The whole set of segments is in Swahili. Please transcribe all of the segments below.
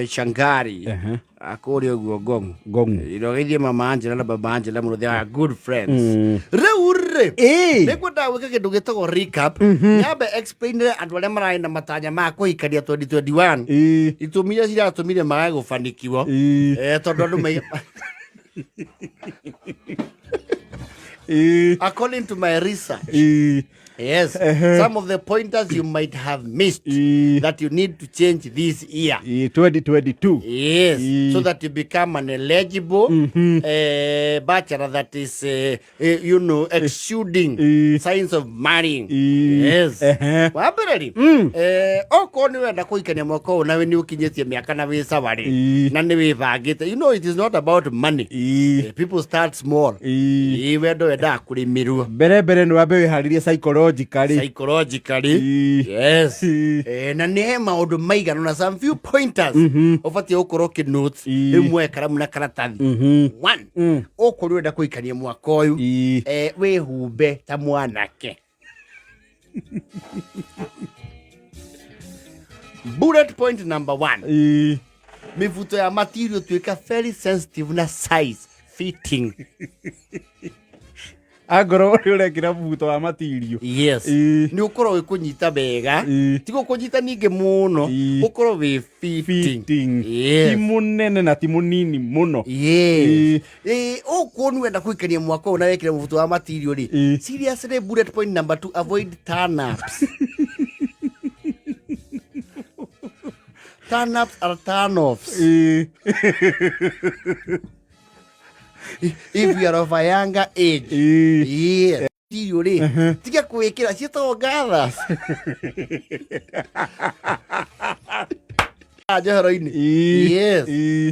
Shangari. Akorwo guo gongu. Irogeithie mama Angela na baba Angela muno, they are good friends. Reure. Nĩngwenda gwĩka kĩndũ gĩtagwo recap. Nyambe explain andũ arĩa mararĩ na matanya ma kũhikania 2021. Itũmi iria ciratũmire magae gũbanikiwo. Tondũ andũ according to my research, yes, some of the pointers you might have missed that you need to change this year, 2022. Yes, so that you become an eligible bachelor that is, exuding signs of marrying. Yes. Wambere okorwo nĩ wenda kũhikania mwaka ũyũ nawe nĩ ũkinyĩtie mĩaka na wĩ sawarĩ na nĩ wĩbangĩte, it is not about money. People start small. Wendo wendaga kũrĩmĩrwo mbere nĩ wambe wĩharĩrie psychologically. Yes. Na nĩ he maũndũ maigana na some few pointers ũbatiĩ gũkorwo kĩ-notes rĩmwe karamu na karatathi. One, okorwo wenda kũhikania mwaka ũyũ wĩhumbe ta mwanake. Bullet point number 1. Mĩbuto ya material tuĩka very sensitive na size fitting. Agoro ũrekĩra mũbuto wa material. Yes. Nĩ ũkorwo wĩ kũnyita wega. Ti gũkũnyita ningĩ mũno. Ũkorwo wĩ fitting. Yes. Ti mũnene na ti mũnini mũno. Yes. Ũkorwo nĩ wenda kũhikania mwaka ũyũ na wekĩra mũbuto wa material rĩ. Seriously, bullet point number 2, avoid turn-ups. Turn-ups are turn-offs. If you are of a younger age. Yes. Tiga gwĩkĩra ciĩtagwo gathers. Johoro-inĩ. Yes.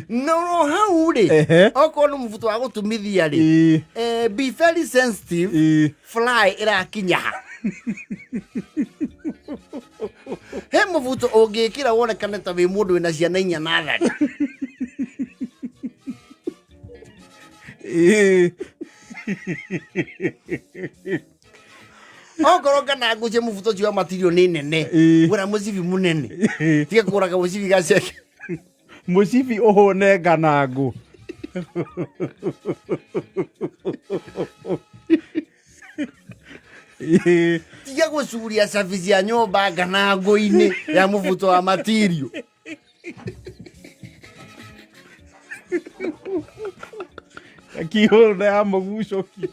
No hau rĩ. Okorwo nĩ mũbuto wa gũtumithia rĩ. Be very sensitive. Fly ĩrakinya. He mũbuto ũngĩkĩra wonekane ta wĩ mũndũ wĩna ciana 4 na 3. Okorwo kana ngucie mũbuto ũcio wa material nĩ nene, gũra mũcibi mũnene. Tiga kũgũraga mũcibi gaceke. Mũcibi ũhũne nganangũ. Tiga gũcuria cabi cia nyũmba nganangũ-inĩ ya mũbuto wa material. Kihũne ya mũgucoki.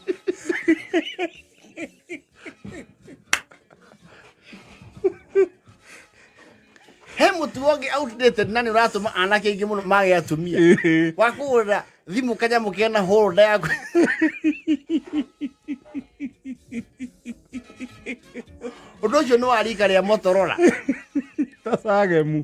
He mũtu ũngĩ outdated na nĩ ũratũma anake aingĩ mũno mage atumia. Wa kũgũra thimũ kanyamũ kena holder yaku. Ũndũ ũcio nĩ wa rika rĩa Motorola. Tasagemu.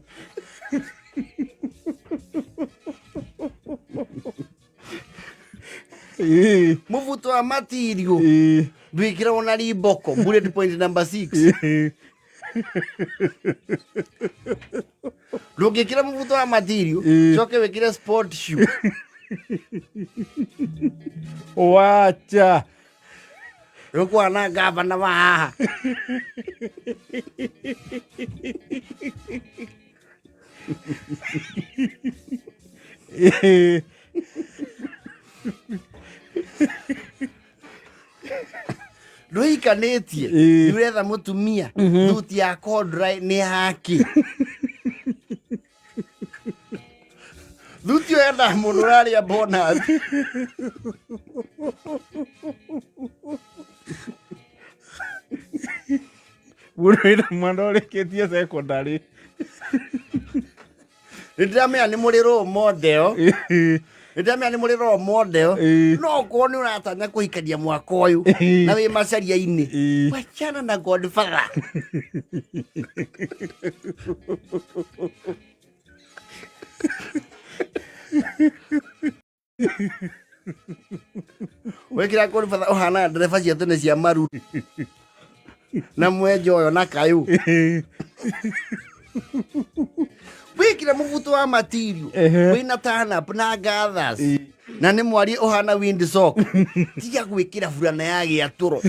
Mũbuto wa material ndwĩkĩragwo na reebok. Bullet point number 6. Ndũngĩkĩra mũbuto wa material coke wĩkĩre sport shoe. Wacha Rũkwana gavana wa haha. Ndũhikanĩtie. Ndũretha mũtumia. Thuti ya kodra nĩ haki. Thuti ĩyo yendaga mũndũ ũrarĩa bonus. Mũndũ mwana ũrĩkĩtie secondary. Nĩndĩramenya nĩ mũrĩ role model. Nĩndĩramenya nĩ mũrĩ role model. No okorwo nĩ ũratanya kũhikania mwaka ũyũ na wĩ macaria-inĩ, wachana na Godfather. Wekĩra Godfather ũhana ndereba cia tene cia maru na mwenjo ũyũ na kayũ. Wekĩra mũbuto wa material wĩna turn-up na gathers na nĩ mwari ũhana windsock. Tiga gwĩkĩra burana ya gĩatũro.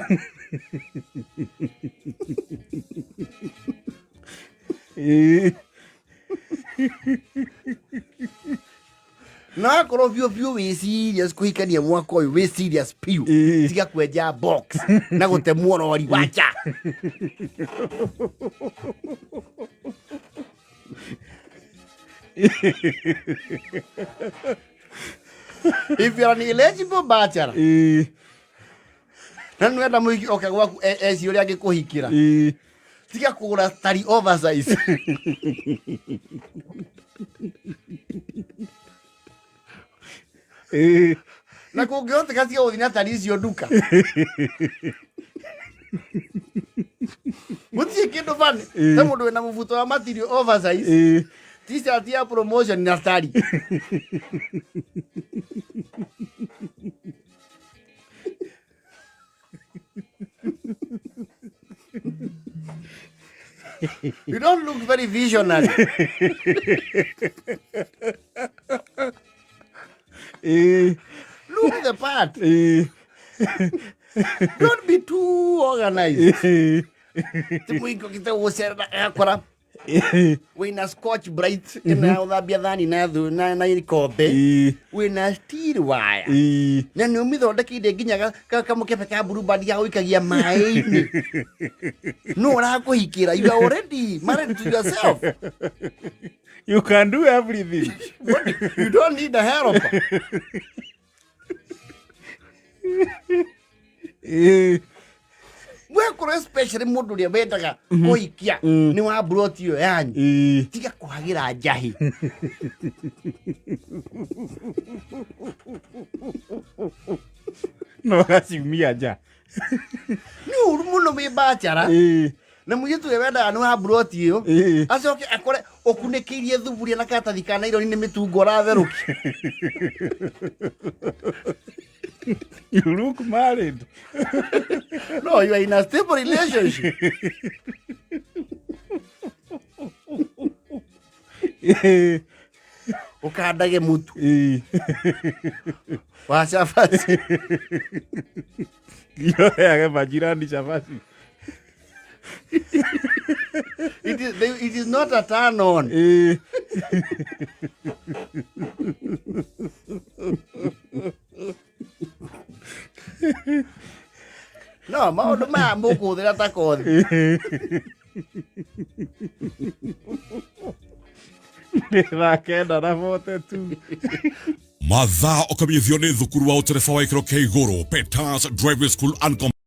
Na korwo biũ wĩ serious kũhikania mwaka ũyũ wĩ serious piũ tiga kwenja box na gũte muorori wacha. If you're an eligible bachelor na nĩwenda mũhiki oke gwaku eci ũrĩa angĩkũhikĩra tiga kũgũra tari oversize. Na kũngĩhoteka tiga gũthiĩ na tari icio nduka. Gũtirĩ kĩndũ bani ta mũndũ wĩna mũbuto wa material oversize t-shirt ya promotion na tari. You don't look very visionary. Look the part. Don't be too organized. Timuiko kita gũcerera akora wĩna scotch bright ĩna ũthambia thani na ikombe wĩna steel wire na nĩ ũmĩthondekeire nginya kamũkebe ka blue band ya gũikagia maĩ-inĩ. No ũrakũhikĩra, you are already married to yourself. You can do everything. You don't need a helper. Wekora especially mũndũ ũrĩa wendaga kũhikia nĩ wa brought ĩyo yanyu tiga kũhagĩra njahi. No gaciumia nja. Nĩ ũru mũno wĩ bachelor na mũirĩtu ũrĩa wendaga nĩ wa brought ĩyo acoke akore ũkunĩkĩirie thuburia na karatathi ka naironi nĩ mĩtungo ũratherũkia. You look married. No, you are in a stable relationship. Ukandage mutu wa chapati. Yoyage majirani chapati. It is not a turn on. No, maũndũ maya mũkũhũthĩra ta kothi. Thaa kenda na 42. Mathaa ũkamĩthio nĩ thukuru wa ũtereba wa gĩkĩro kĩa igũrũ Peters Driving School and